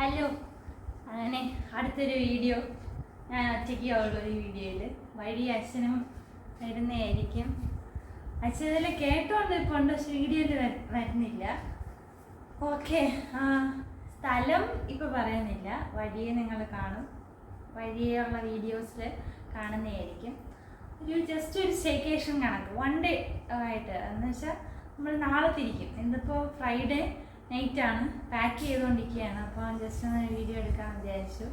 Hello, അങ്ങനെ അടുത്തൊരു video ഞാൻ ഒറ്റയ്ക്ക് ഉള്ളൊരു വീഡിയോയിൽ വഴി അച്ഛനും വരുന്നതായിരിക്കും. അച്ഛൻ ഇതിൽ കേട്ടോണ്ട് ഇപ്പോൾ ഉണ്ട്, പക്ഷെ വീഡിയോയിൽ വരുന്നില്ല. ഓക്കെ, സ്ഥലം ഇപ്പോൾ പറയുന്നില്ല, വഴിയെ നിങ്ങൾ കാണും, വഴിയുള്ള വീഡിയോസിൽ കാണുന്നതായിരിക്കും. ജസ്റ്റ് ഒരു സ്റ്റേക്കേഷൻ കണക്ക് 1 ഡേ ആയിട്ട്, എന്ന് വെച്ചാൽ നമ്മൾ നാളെ തിരിക്കും. ഇന്നിപ്പോൾ ഫ്രൈഡേ നൈറ്റാണ്, പാക്ക് ചെയ്തുകൊണ്ടിരിക്കുകയാണ്. അപ്പോൾ ജസ്റ്റ് ഒന്ന് വീഡിയോ എടുക്കാമെന്ന് വിചാരിച്ചു.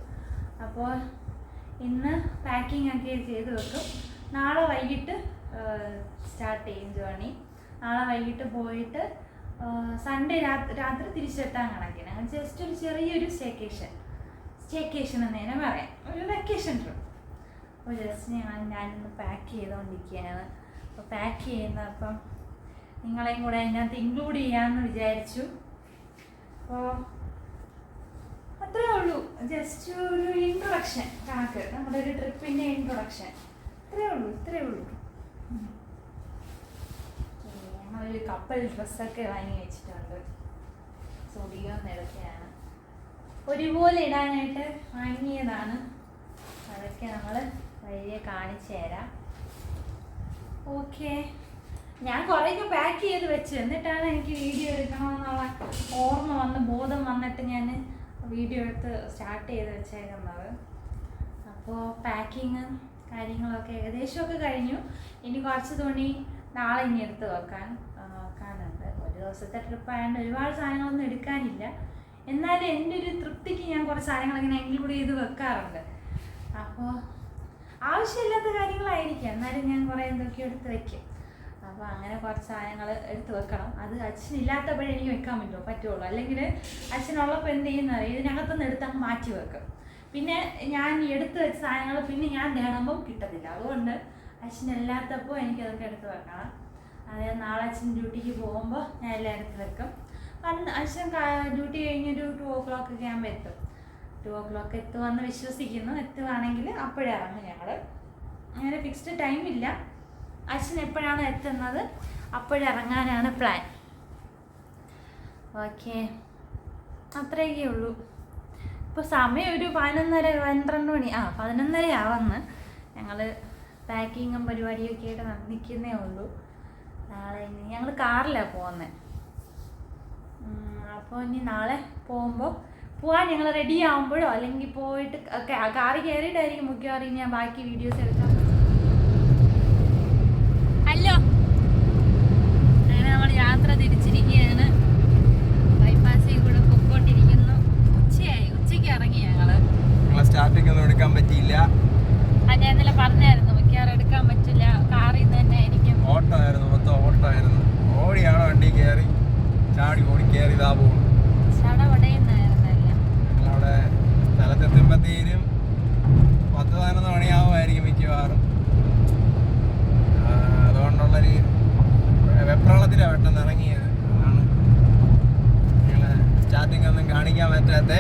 അപ്പോൾ ഇന്ന് പാക്കിംഗ് ഒക്കെ ചെയ്ത് വെക്കും. നാളെ വൈകിട്ട് സ്റ്റാർട്ട് ചെയ്യും ജേർണി. നാളെ വൈകിട്ട് പോയിട്ട് സൺഡേ രാത്രി തിരിച്ചെത്താൻ കണക്കിന്. ജസ്റ്റ് ഒരു ചെറിയൊരു സ്റ്റേക്കേഷൻ എന്ന് തന്നെ പറയാം, ഒരു വെക്കേഷൻ ട്രിപ്പ്. അപ്പോൾ ജസ്റ്റ് ഞാനിന്ന് പാക്ക് ചെയ്തുകൊണ്ടിരിക്കുകയാണ്. അപ്പോൾ പാക്ക് ചെയ്യുന്നപ്പം നിങ്ങളെയും കൂടെ അതിനകത്ത് ഇൻക്ലൂഡ് ചെയ്യാമെന്ന് വിചാരിച്ചു. അപ്പോൾ അത്രേ ഉള്ളൂ, ജസ്റ്റ് ഒരു ഇൻട്രൊഡക്ഷൻ കണക്ക്, നമ്മുടെ ഒരു ട്രിപ്പിൻ്റെ ഇൻട്രൊഡക്ഷൻ. ഇത്രേ ഉള്ളൂ. ഞങ്ങളൊരു കപ്പൽ ഡ്രസ്സൊക്കെ വാങ്ങി വെച്ചിട്ടുണ്ട്. സുഡിയോ നിലയ്ക്കാണ് ഒരുപോലെ ഇടാനായിട്ട് വാങ്ങിയതാണ്. അതൊക്കെ നമ്മൾ വഴിയെ കാണിച്ചു തരാം. ഓക്കെ, ഞാൻ കുറേയൊക്കെ പാക്ക് ചെയ്ത് വെച്ച്, എന്നിട്ടാണ് എനിക്ക് വീഡിയോ എടുക്കണമെന്നുള്ള ബോധം വന്നിട്ട് ഞാൻ വീഡിയോ എടുത്ത് സ്റ്റാർട്ട് ചെയ്ത് വെച്ചേക്കുന്നത്. അപ്പോൾ പാക്കിങ്ങും കാര്യങ്ങളൊക്കെ ഏകദേശമൊക്കെ കഴിഞ്ഞു. ഇനി കുറച്ച് തുണി നാളെ ഇനി എടുത്ത് വെക്കാനുണ്ട്. ഒരു ദിവസത്തെ ട്രിപ്പായതുകൊണ്ട് ഒരുപാട് സാധനങ്ങളൊന്നും എടുക്കാനില്ല. എന്നാലും എൻ്റെ ഒരു തൃപ്തിക്ക് ഞാൻ കുറച്ച് സാധനങ്ങളിങ്ങനെ ഇൻക്ലൂഡ് ചെയ്ത് വെക്കാറുണ്ട്. അപ്പോൾ ആവശ്യമില്ലാത്ത കാര്യങ്ങളായിരിക്കും, എന്നാലും ഞാൻ കുറേ എന്തൊക്കെയോ എടുത്ത് വയ്ക്കും. അപ്പോൾ അങ്ങനെ കുറച്ച് സാധനങ്ങൾ എടുത്ത് വെക്കണം. അത് അച്ഛനില്ലാത്തപ്പോഴേ എനിക്ക് വെക്കാൻ പറ്റുള്ളൂ. അല്ലെങ്കിൽ അച്ഛനുള്ളപ്പോൾ എന്ത് ചെയ്യുന്നറിയാം, ഇതിനകത്തുനിന്ന് എടുത്ത് അങ്ങ് മാറ്റി വെക്കും. പിന്നെ ഞാൻ എടുത്ത് വെച്ച സാധനങ്ങൾ പിന്നെ ഞാൻ തേടുമ്പം കിട്ടത്തില്ല. അതുകൊണ്ട് അച്ഛനില്ലാത്തപ്പോൾ എനിക്കതൊക്കെ എടുത്ത് വെക്കണം. അതായത് നാളെ അച്ഛൻ ഡ്യൂട്ടിക്ക് പോകുമ്പോൾ ഞാൻ എല്ലാം എടുത്ത് വെക്കും. അച്ഛൻ ഡ്യൂട്ടി കഴിഞ്ഞൊരു 2 o'clock ഒക്കെ ആകുമ്പോൾ എത്തും. 2 o'clock എത്തുമെന്ന് വിശ്വസിക്കുന്നു. എത്തുവാണെങ്കിൽ അപ്പോഴേ ഇറങ്ങും ഞങ്ങൾ. അങ്ങനെ ഫിക്സ്ഡ് ടൈമില്ല. അച്ഛൻ എപ്പോഴാണ് എത്തുന്നത് അപ്പോഴിറങ്ങാനാണ് പ്ലാൻ. ഓക്കെ, അത്രയൊക്കെ ഉള്ളൂ. ഇപ്പോൾ സമയം ഒരു 11:30 മണി 11:30 ആവുന്നു. ഞങ്ങൾ പാക്കിങ്ങും പരിപാടിയൊക്കെ ആയിട്ട് നിൽക്കുന്നേ ഉള്ളൂ. നാളെ ഞങ്ങൾ കാറിലാണ് പോകുന്നത്. അപ്പോൾ ഇനി നാളെ പോകാൻ ഞങ്ങൾ റെഡി ആകുമ്പോഴോ അല്ലെങ്കിൽ പോയിട്ട് കാറിൽ കയറിയിട്ടായിരിക്കും മിക്കവാറും ഞാൻ ബാക്കി വീഡിയോസ് എടുക്കാം. ഹലോ, അങ്ങനെ നമ്മൾ യാത്ര തിരിച്ചിരിക്കുകയാണ്. ബൈപ്പാസിൽ കൂടെ പൊക്കോണ്ടിരിക്കുന്നു. ഉച്ചയ്ക്ക് ഇറങ്ങി ഞങ്ങള്. സ്റ്റാർട്ടിംഗ് ഒന്നും എടുക്കാൻ പറ്റിയില്ല. ഞാൻ ഇന്നലെ പറഞ്ഞായിരുന്നു മിക്കവാറും എടുക്കാൻ പറ്റില്ല, കാറിൽ നിന്ന് തന്നെ ആയിരിക്കും. മൊത്തം ഓട്ടമായിരുന്നു. ഓടിയാണ് വണ്ടി കയറി ചാടി ഓടി കയറി ഇതാ പോകുന്നു. ചടപടയുന്നായിരുന്നല്ല. ഞങ്ങളവിടെ സ്ഥലത്തെത്തുമ്പോഴത്തേനും 10-11 മണിയാവുമായിരിക്കും മിക്കവാറും. അതുകൊണ്ടുള്ളൊരു വെപ്രാളത്തിലാണ് പെട്ടെന്ന് ഇറങ്ങിയത്. അതാണ് ഞങ്ങളെ സ്റ്റാർട്ടിംഗ് ഒന്നും കാണിക്കാൻ പറ്റാത്ത.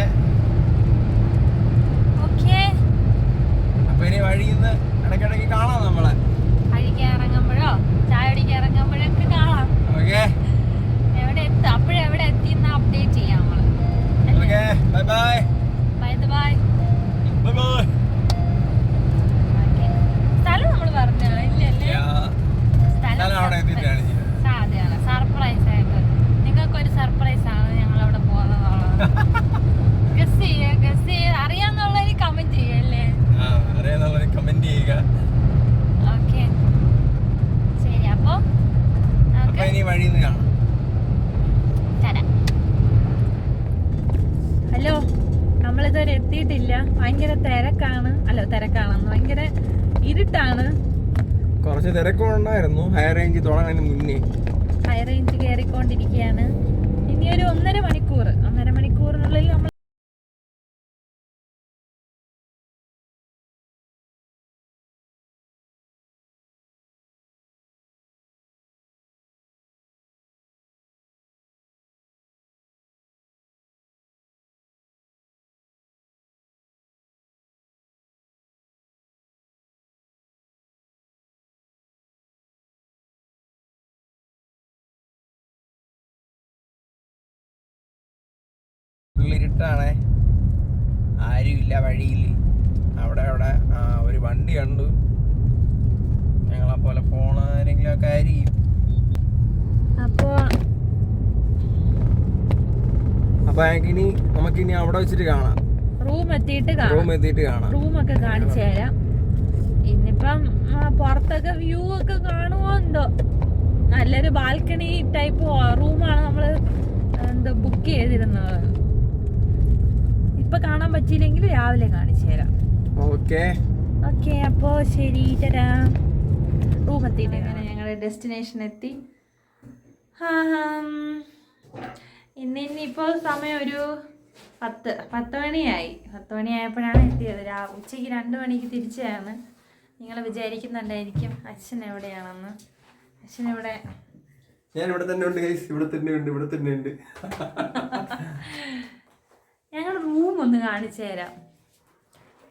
അപ്പൊ ഇനി വഴിയിൽ നിന്ന് ഇടയ്ക്കിടയ്ക്ക് കാണാം, നമ്മളെ കഴിക്കാൻ ഇറങ്ങുമ്പോഴോ ചായ കുടിക്കാൻ ഇറങ്ങുമ്പോഴൊക്കെ കാണാം. ഓക്കെ, എവിടെ എത്തിയെന്ന് അപ്ഡേറ്റ് ചെയ്യാം നമ്മള്. Okay, bye bye. സ്ഥലം നമ്മൾ പറഞ്ഞു ഇല്ലല്ലേ? അവിടെ എത്തിയിട്ടാണ് സാധ്യമാണ് സർപ്രൈസ് ആയിട്ട്. നിങ്ങൾക്കൊരു സർപ്രൈസ് ആണ് ഞങ്ങൾ അവിടെ പോകുന്നതുള്ളത്. ഗസ് ചെയ്ത് അറിയാന്നുള്ളൊരു കമന്റ് ചെയ്യല്ലേ? അറിയാന്നുള്ളൊരു കമന്റ് ചെയ്യുക. ഓക്കെ, ശരി. അപ്പൊ ഇനി വഴിയിൽ നിന്ന് കാണാം. ഹലോ, നമ്മളിതുവരെ എത്തിയിട്ടില്ല. ഭയങ്കര തിരക്കാണെന്ന് ഭയങ്കര ഇരുട്ടാണ്. കുറച്ച് തിരക്കുണ്ടായിരുന്നു ഹൈ റേഞ്ച് തുടങ്ങുന്നതിന് മുന്നേ. ഹൈ റേഞ്ച് കയറിക്കൊണ്ടിരിക്കുകയാണ്. ഇനി ഒരു 1.5 മണിക്കൂറിനുള്ളിൽ നമ്മൾ ഇരുട്ടാണേ. ആരുമില്ല വഴിയിൽ. അവിടെ ഒരു വണ്ടി കണ്ടു. ഞങ്ങളെപ്പോലെ പോണ ആരെങ്കിലും ഒക്കെ ആയിരിക്കും. അപ്പൊ നമുക്കിനി അവിടെ വെച്ചിട്ട് കാണാം. റൂം എത്തിയിട്ട് കാണാം. റൂമൊക്കെ കാണിച്ചു തരാം. ഇന്നിപ്പം പുറത്തൊക്കെ വ്യൂ ഒക്കെ കാണുമോ എന്തോ. നല്ലൊരു ബാൽക്കണി ടൈപ്പ് റൂമാണ് നമ്മള് ബുക്ക് ചെയ്തിരുന്നത്. ഇപ്പൊ കാണാൻ പറ്റിയില്ലെങ്കിൽ രാവിലെ കാണിച്ചു തരാം. ഓക്കെ അപ്പോ ശരി, തരാം. റൂം എത്തിയിട്ട് ഞങ്ങളുടെ ഡെസ്റ്റിനേഷൻ എത്തി. ഇന്നിപ്പോൾ സമയം ഒരു 10 മണിയായി. 10 മണിയായപ്പോഴാണ് എത്തിയത്. ഉച്ചയ്ക്ക് 2 മണിക്ക് തിരിച്ചാണ്. നിങ്ങൾ വിചാരിക്കുന്നുണ്ടായിരിക്കും അച്ഛൻ എവിടെയാണെന്ന്. അച്ഛൻ ഇവിടെ, ഞാൻ ഇവിടെ തന്നെ ഉണ്ട്. ഇവിടെ തന്നെ ഉണ്ട്. ഞങ്ങളുടെ റൂം ഒന്ന് കാണിച്ചു തരാം.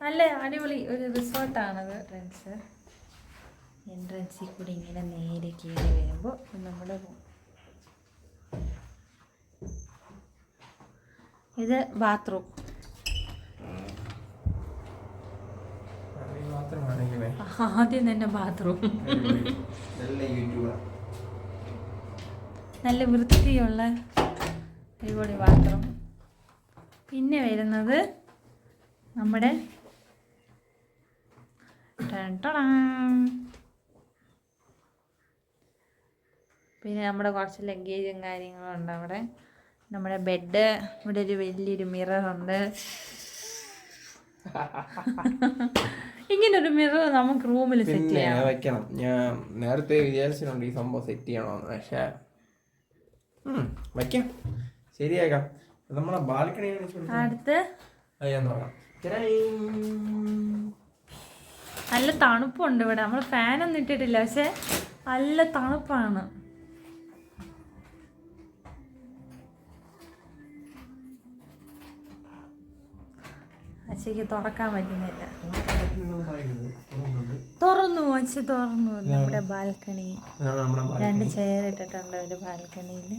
നല്ല അടിപൊളി ഒരു റിസോർട്ടാണത്. എൻട്രൻസിൽ കൂടി ഇങ്ങനെ നേരെ കയറി വരുമ്പോൾ നമ്മുടെ റൂം. ഇത് ബാത്റൂം. ആദ്യം തന്നെ ബാത്റൂം. നല്ല വൃത്തിയുള്ള അടിപൊളി ബാത്റൂം. പിന്നെ വരുന്നത് നമ്മുടെ പിന്നെ നമ്മുടെ കുറച്ച് ലഗേജും കാര്യങ്ങളും ഉണ്ട് അവിടെ. നമ്മുടെ ബെഡ്, ഇവിടെ ഒരു വലിയൊരു മിററുണ്ട്. ഇങ്ങനൊരു മിറർ നമുക്ക് റൂമിൽ സെറ്റ് ചെയ്യാം, വെക്കണം. ഞാൻ നേരത്തെ വിചാരിച്ചിട്ടുണ്ട് ഈ സംഭവം സെറ്റ് ചെയ്യണമെന്ന്. പക്ഷെ വയ്ക്കാം, ശരിയാക്കാം. നമ്മളെ ബാൽക്കണി അടുത്ത് നല്ല തണുപ്പുണ്ട് ഇവിടെ. നമ്മൾ ഫാനൊന്നും ഇട്ടിട്ടില്ല, പക്ഷെ നല്ല തണുപ്പാണ്. അച്ഛക്ക് തുറക്കാൻ പറ്റുന്നില്ല. തുറന്നു നമ്മുടെ ബാൽക്കണി. 2 ചെയർ ഇട്ടിട്ടുണ്ട് ഒരു ബാൽക്കണിയിൽ.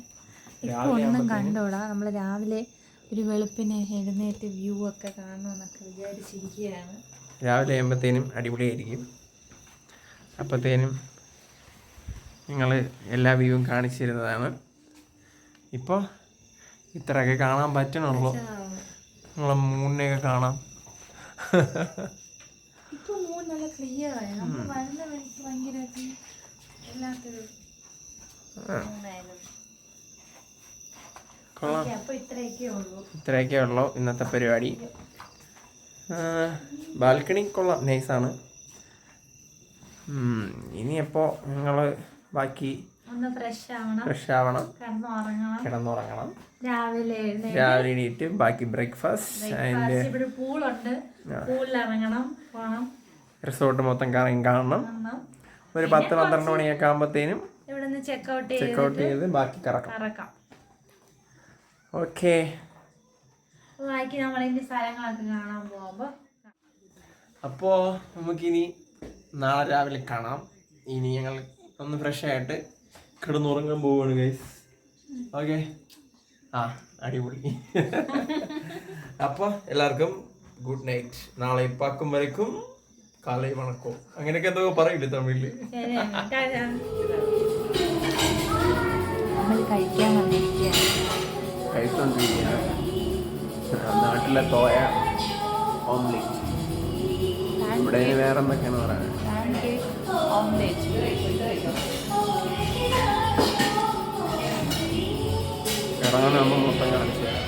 ഇപ്പൊ ഒന്നും കണ്ടോടാ. നമ്മൾ രാവിലെ ഒരു വെളുപ്പിന് എഴുന്നേറ്റ് വ്യൂ ഒക്കെ കാണുമെന്നൊക്കെ വിചാരിച്ചിരിക്കുകയാണ്. രാവിലെ ആകുമ്പോഴത്തേനും അടിപൊളിയായിരിക്കും. അപ്പോഴത്തേനും നിങ്ങൾ എല്ലാ വ്യൂവും കാണിച്ചു തരുന്നതാണ്. ഇപ്പോൾ ഇത്രയൊക്കെ കാണാൻ പറ്റണുള്ളൂ. നമ്മളെ മൂണിനെയൊക്കെ കാണാം. ഇപ്പോൾ മൂൺ നല്ല ക്ലിയർ ആയി. നമ്മൾ വരുന്ന വഴിക്ക് ഭയങ്കരമായിട്ട് എല്ലാത്തൊരു ഇത്രയൊക്കെ ഉള്ളൂ ഇന്നത്തെ പരിപാടി. ബാൽക്കണി കൊള്ളാം, നൈസാണ്. ഇനിയപ്പോൾ ഞങ്ങൾ ബാക്കി ഫ്രഷ് ആവണം, കിടന്നുറങ്ങണം. രാവിലെ എണീറ്റ് ബാക്കി ബ്രേക്ക്ഫാസ്റ്റ്. അതിൻ്റെ റിസോർട്ട് മൊത്തം കാണണം. ഒരു 10-12 മണിയൊക്കെ ആകുമ്പോഴത്തേനും ചെക്കൗട്ട് ചെയ്ത് ബാക്കി കറക്കാം. ഓക്കെ, അപ്പോൾ നമുക്കിനി നാളെ രാവിലെ കാണാം. ഇനി ഞങ്ങൾ ഒന്ന് ഫ്രഷ് ആയിട്ട് കിടന്നുറങ്ങാൻ പോവുകയാണ് ഗൈസ്. ഓക്കെ, അടിപൊളി. അപ്പോൾ എല്ലാവർക്കും ഗുഡ് നൈറ്റ്. നാളെ ഇപ്പാക്കും വരയ്ക്കും കാലൈ വണക്കോ, അങ്ങനെയൊക്കെ എന്തൊക്കെ പറയില്ലേ തമിഴില്. കഴിച്ചോണ്ടിരിക്കുകയാണ് നാട്ടിലെ തോയ ഓംലെറ്റ്. ഇവിടെ വേറെ എന്തൊക്കെയാണ് പറയുന്നത്? ഇറങ്ങാനാകുമ്പോൾ മൊത്തം കാണിച്ചു തരാം.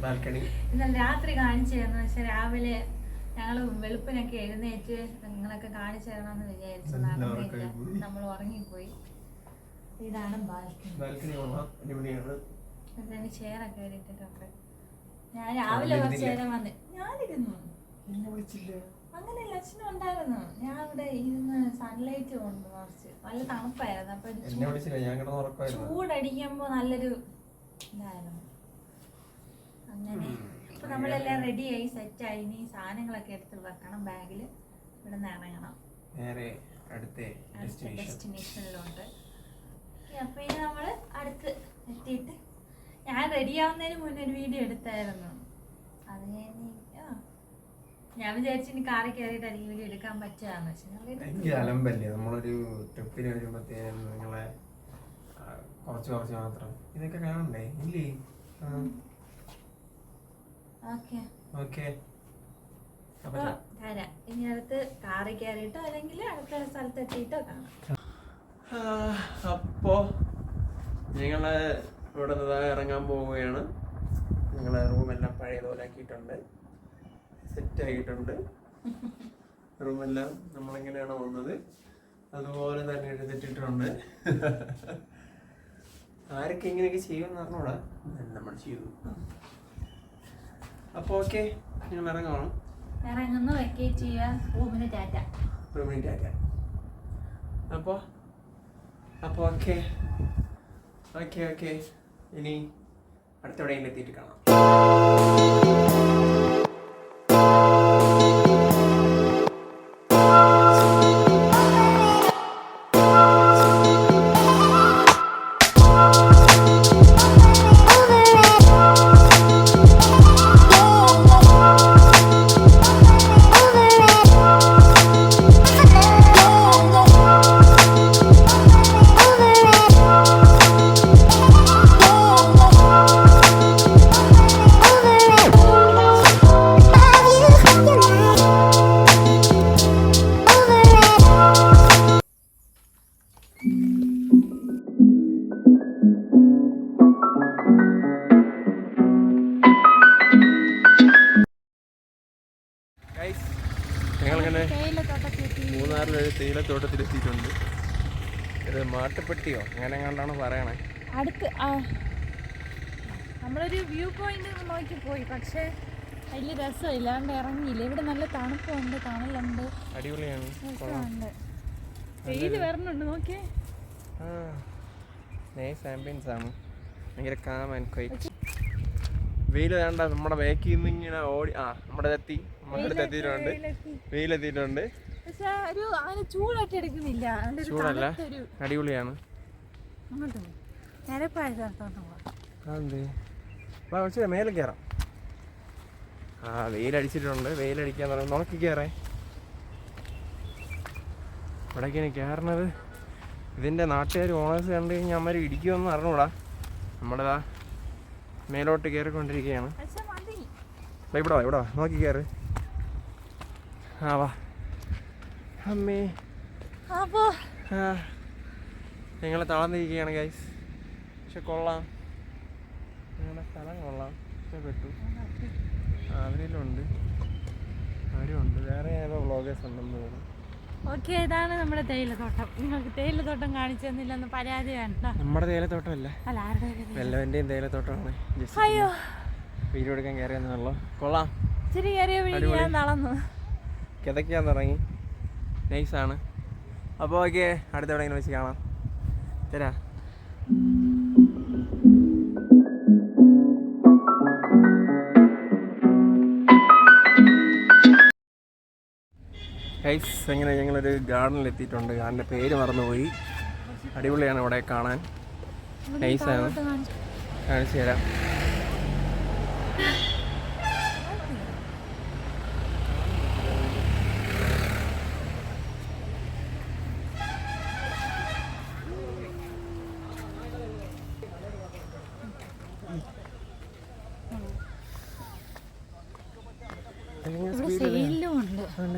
ബാൽക്കണി ഇന്നലെ രാത്രി കാണിച്ചു തരുന്നു. പക്ഷെ രാവിലെ ഞങ്ങള് വെളുപ്പിനൊക്കെ എഴുന്നേറ്റ് നിങ്ങളൊക്കെ കാണിച്ചു തരണമെന്ന് വിചാരിച്ചു. നടന്നില്ല, നമ്മൾ ഉറങ്ങിപ്പോയി. ഇതാണ് ബാൽക്കണി. എന്താണ് ചെയറൊക്കെ ഇട്ടിട്ടുണ്ട്. ഞാൻ രാവിലെ കുറച്ചു നേരം വന്ന് ഞാനിരുന്നു. അങ്ങനെയല്ല, അച്ഛനും ഉണ്ടായിരുന്നു. ഞാൻ ഇവിടെ ഇരുന്ന് സൺലൈറ്റ് കൊണ്ട് കുറച്ച് നല്ല തണുപ്പായിരുന്നു. അപ്പൊ ചൂടടിക്കുമ്പോ നല്ലൊരു ഇതായിരുന്നു. അങ്ങനെ ഇപ്പൊ നമ്മളെല്ലാം റെഡിയായി സെറ്റായി. ഇനി സാധനങ്ങളൊക്കെ എടുത്ത് വെക്കണം ബാഗില്. ഇവിടെ നിന്ന് ഇറങ്ങണം അടുത്ത ഡെസ്റ്റിനേഷനിലോട്ട്. അപ്പൊ ഇനി നമ്മള് അടുത്ത് എത്തിയിട്ട് ഞാൻ റെഡിയാവുന്നതിന് മുന്നേ ഒരു വീഡിയോ എടുത്തായിരുന്നു. അത് ഞാൻ വിചാരിച്ചു ഇനി കാറിൽ കയറിയിട്ടായിരിക്കും വീഡിയോ എടുക്കാൻ പറ്റുകയെന്ന്. പക്ഷെ അലമ്പല്ലേ, നമ്മളൊരു ട്രിപ്പിന് വരുമ്പോഴത്തേനും നിങ്ങളെ കുറച്ച് മാത്രം ഇതൊക്കെ കാണണ്ടേ ഇല്ലേ? ഓക്കെ തരാം. ഇനി അടുത്ത് കാറിൽ കയറിയിട്ടോ അല്ലെങ്കിൽ അടുത്ത സ്ഥലത്ത് എത്തിയിട്ടോ കാണാം. അപ്പോ ഞങ്ങള് ഇവിടെ നിന്ന് ഇറങ്ങാൻ പോവുകയാണ്. ഞങ്ങളെ റൂമെല്ലാം പഴയതുപോലെ ആക്കിയിട്ടുണ്ട്, സെറ്റായിട്ടുണ്ട്. റൂമെല്ലാം നമ്മളെങ്ങനെയാണോ വന്നത് അതുപോലെ തന്നെ എടുത്തിട്ടുണ്ട്. ആരൊക്കെ ഇങ്ങനെയൊക്കെ ചെയ്യുമെന്ന് അറിഞ്ഞൂടാ, നമ്മൾ ചെയ്തു. അപ്പോൾ ഓക്കെ, ഞങ്ങൾ ഇറങ്ങണം. ഇറങ്ങുന്നു, വെക്കേറ്റ് ചെയ്യുക. റൂമിന് ടാറ്റ. അപ്പോൾ ഓക്കെ ഇനി അടുത്ത എവിടെയെങ്കിലും എത്തിയിട്ട് കാണാം. ഞങ്ങളിങ്ങനെ മൂന്നാറിലൊരു തേയിലത്തോട്ടത്തിലെത്തിയിട്ടുണ്ട്. ഇത് മാട്ടുപ്പെട്ടിയോ അങ്ങനെ കണ്ടാണ് പറയണേ. അടുത്ത് നമ്മളൊരു വ്യൂ പോയിന്റ് നോക്കി പോയി, പക്ഷേ വലിയ രസമില്ല, അതുകൊണ്ട് ഇറങ്ങിയില്ല. ഇവിടെ നല്ല തണുപ്പുണ്ട്, തണലുണ്ട്, അടിപൊളിയാണ്. വെയിൽ വരണുണ്ട്, നോക്കിയേ. നൈസ് ആംബിയൻസ് ആണ്, ഭയങ്കര കാം ആൻഡ് ക്വൈറ്റ്. വെയിൽ വേണ്ട, നമ്മുടെ ബാക്കിൽ നിന്ന് ഇങ്ങനെ ഓടി നമ്മുടെ വെയിലെത്തിയിട്ടുണ്ട്. ചൂടല്ല, അടിപൊളിയാണ്. മേലെ കയറാം. വെയിലടിച്ചിട്ടുണ്ട്, വെയിലടിക്കാൻ തുടങ്ങി. നോക്കി കയറേ. ഇവിടേക്കാണ് കയറണത്. ഇതിൻ്റെ നാട്ടുകാർ ഓണേഴ്സ് കണ്ടു കഴിഞ്ഞാൽ അമ്മ ഇടിക്കുമെന്ന് അറിഞ്ഞൂടാ. നമ്മുടേതാ മേലോട്ട് കയറിക്കൊണ്ടിരിക്കുകയാണ്. ഇവിടെ നോക്കി കയറ്. വാ അമ്മേ. ഞങ്ങൾ തളർന്നിരിക്കുകയാണ് ഗൈസ്. പക്ഷെ കൊള്ളാം, ഞങ്ങളുടെ സ്ഥലം കൊള്ളാം, ഇഷ്ടപ്പെട്ടു. അവരിലുണ്ട്, അവരുണ്ട്, വേറെ ഏതോ വ്ളോഗേഴ്സ് ഉണ്ടെന്ന് തോന്നുന്നു. ഓക്കെ, ഇതാണ് നമ്മുടെ തേയിലത്തോട്ടം. നിങ്ങൾക്ക് തേയിലത്തോട്ടം കാണിച്ചു തന്നില്ലെന്ന് പരാതി വേണ്ട. നമ്മുടെ തേയിലത്തോട്ടമല്ല, വെല്ലവൻ്റെയും തേയിലത്തോട്ടമാണ്. അയ്യോ, വീഡിയോ എടുക്കാൻ കയറിയെന്നുള്ളൂ. കൊള്ളാം, ഇച്ചിരി കയറിയ വീഡിയോ നടന്നു കിതയ്ക്കാൻ തുടങ്ങി. നൈസാണ്. അപ്പോൾ ഓക്കെ, അടുത്ത എവിടെയെങ്കിലും വെച്ച് കാണാം. തരാ. ഗൈസ്, എങ്ങനെ ഞങ്ങളൊരു ഗാർഡനിൽ എത്തിയിട്ടുണ്ട്. അതിൻ്റെ പേര് മറന്നുപോയി. അടിപൊളിയാണ് ഇവിടെ കാണാൻ, നൈസാണ്. കാണിച്ചു തരാം.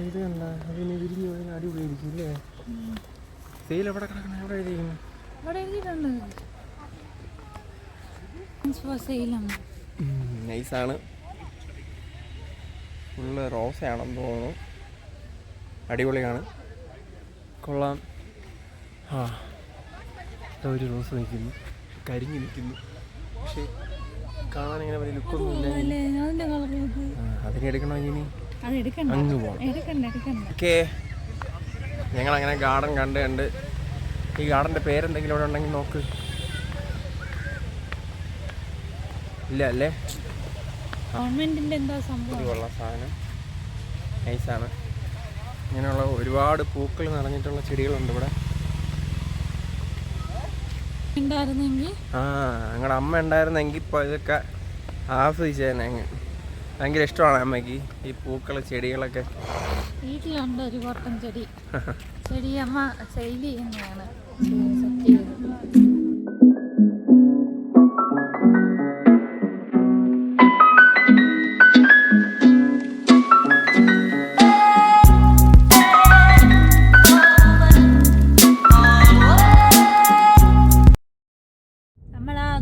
ഇത് കണ്ട അതിന് വിരിഞ്ഞു പോയാൽ അടിപൊളിയായിരിക്കും അല്ലേ? സെയിൽ എവിടെ കിടക്കണം? എവിടെ എഴുതിയിരിക്കുന്നു? നൈസാണ്. ഫുള്ള് റോസയാണെന്ന് തോന്നുന്നു. അടിപൊളിയാണ്, കൊള്ളാം. ആ ഒരു റോസ് നിൽക്കുന്നു, കരിഞ്ഞു നിൽക്കുന്നു. പക്ഷേ കാണാൻ ഇങ്ങനെ വലിയ ലുക്കൊന്നും ഇല്ല. അതിനെ എടുക്കണോ ഇനി? അങ്ങ് പോകണം. ഓക്കേ, ഞങ്ങളങ്ങനെ ഗാർഡൻ കണ്ട് ഈ ഗാർഡൻ്റെ പേരെന്തെങ്കിലും ഇവിടെ ഉണ്ടെങ്കിൽ നോക്ക്. ഇല്ല അല്ലേ? ഗവൺമെന്റിന്റെ എന്താ സംഭവം? കൊള്ളാം സാധനം, നൈസാണ്. ഇങ്ങനെയുള്ള ഒരുപാട് പൂക്കൾ നിറഞ്ഞിട്ടുള്ള ചെടികളുണ്ട് ഇവിടെ. ആ, ഞങ്ങളുടെ അമ്മ ഉണ്ടായിരുന്നെങ്കിൽ ഇപ്പോൾ ഇതൊക്കെ ആസ്വദിച്ചേനെ. അങ്ങ് ഭയങ്കര ഇഷ്ടമാണ് അമ്മയ്ക്ക് ഈ പൂക്കൾ ചെടികളൊക്കെ. വീട്ടിലുണ്ട് ഒരു കോട്ടം ചെടി. ചെടി അമ്മ സെയിൽ ചെയ്യുന്നതാണ്, സെറ്റ് ചെയ്ത്.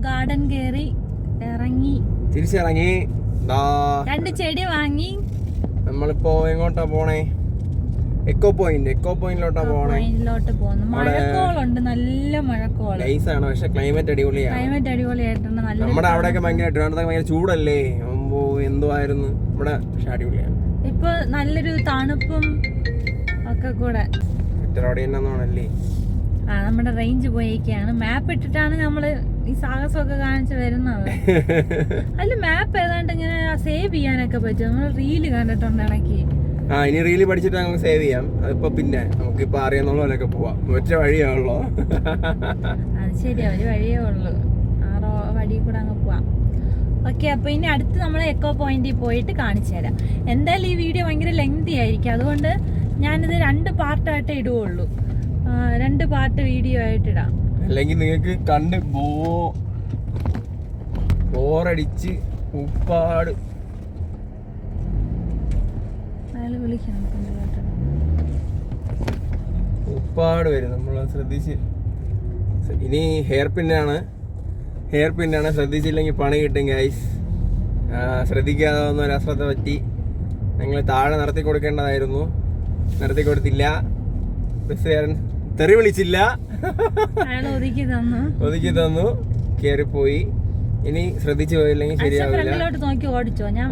ഗാർഡൻ കേറി ഇറങ്ങി തിരിച്ചിറങ്ങി. 2 ചെടി വാങ്ങി. നമ്മളിപ്പോ എങ്ങോട്ടാ പോണേ? എക്കോ പോയിന്റിലോട്ടാ പോണേ. മഴക്കോളുണ്ട്, നല്ല മഴക്കോള്. നൈസാണ്, പക്ഷെ ക്ലൈമറ്റ് അടിപൊളിയായിട്ടുണ്ട്. നമ്മുടെ അവിടെയൊക്കെ ഭയങ്കര ചൂടല്ലേ, എന്തുവായിരുന്നു ഇവിടെ. പക്ഷെ അടിപൊളിയാണ്. ഇപ്പൊ നല്ലൊരു തണുപ്പും ഒക്കെ കൂടെ. ല്ലേ നമ്മുടെ റേഞ്ച് പോയേക്കാണ്. മാപ്പ് ഇട്ടിട്ടാണ് നമ്മള് ഈ സാഹസമൊക്കെ കാണിച്ച് വരുന്നത്. അതില് മാപ്പ് ഏതാണ്ട് ഇങ്ങനെ സേവ് ചെയ്യാനൊക്കെ പറ്റും. നമ്മൾ റീല് കണ്ടിട്ടുണ്ട് ഇടയ്ക്ക്. ഇനി റീല് പഠിച്ചിട്ട് നമുക്ക് സേവ് ചെയ്യാം. അതിപ്പോ പിന്നെ നമുക്കിപ്പോ അറിയാവുന്നതിലൊക്കെ പോവാം. ഒറ്റ വഴിയാണല്ലോ. അത് ശരിയാ, ഒരു വഴിയേ ഉള്ളൂ. ആ വഴി കൂടെ അങ്ങ് പോവാം. ഓക്കെ, അപ്പൊ ഇനി അടുത്ത് നമ്മൾ എക്കോ പോയിന്റിൽ പോയിട്ട് കാണിച്ചു തരാം. എന്തായാലും ഈ വീഡിയോ ഭയങ്കര ലെങ്തി ആയിരിക്കും, അതുകൊണ്ട് ഞാനിത് 2 പാർട്ടായിട്ടേ ഇടുകയുള്ളൂ. 2 പാർട്ട് വീഡിയോ ആയിട്ടിടാം. അല്ലെങ്കിൽ നിങ്ങൾക്ക് കണ്ട് ബോറടിച്ച് ഉപ്പാട് വരും. നമ്മൾ ശ്രദ്ധിച്ച്. ഇനി ഹെയർ പിന്നാണ്, ശ്രദ്ധിച്ചില്ലെങ്കിൽ പണി കിട്ടും ഗൈസ്. ശ്രദ്ധിക്കാതെ വന്ന ഒരു അശ്രദ്ധ പറ്റി. ഞങ്ങൾ താഴെ നിർത്തി കൊടുക്കേണ്ടതായിരുന്നു, നിർത്തി കൊടുത്തില്ല. ബസ്സുകാരൻ തെറി വിളിച്ചില്ല, ഒതുക്കി തന്നു, കേറിപ്പോയി. ഇനി ശ്രദ്ധിച്ചു പോയില്ലെങ്കിൽ ശരിയാവില്ല.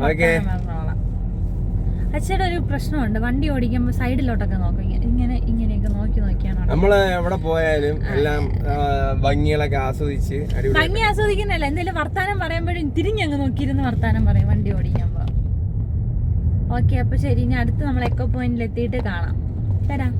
ഓക്കെ. അച്ഛയുടെ ഒരു പ്രശ്നമുണ്ട്, വണ്ടി ഓടിക്കുമ്പോ സൈഡിലോട്ടൊക്കെ നോക്കും, ഇങ്ങനെയൊക്കെ നോക്കിയാണ്. നമ്മള് എവിടെ പോയാലും എല്ലാം ഭംഗികളൊക്കെ ആസ്വദിച്ച്. ഭംഗി ആസ്വദിക്കുന്നല്ല, എന്തെങ്കിലും വർത്താനം പറയുമ്പോഴും തിരിഞ്ഞങ്ങ് നോക്കിയിരുന്ന് വർത്താനം പറയും വണ്ടി ഓടിക്കുമ്പോ. ഓക്കെ, അപ്പൊ ശരി, ഇനി അടുത്ത് നമ്മൾ എക്കോ പോയിന്റിൽ എത്തിയിട്ട് കാണാം. തരാം.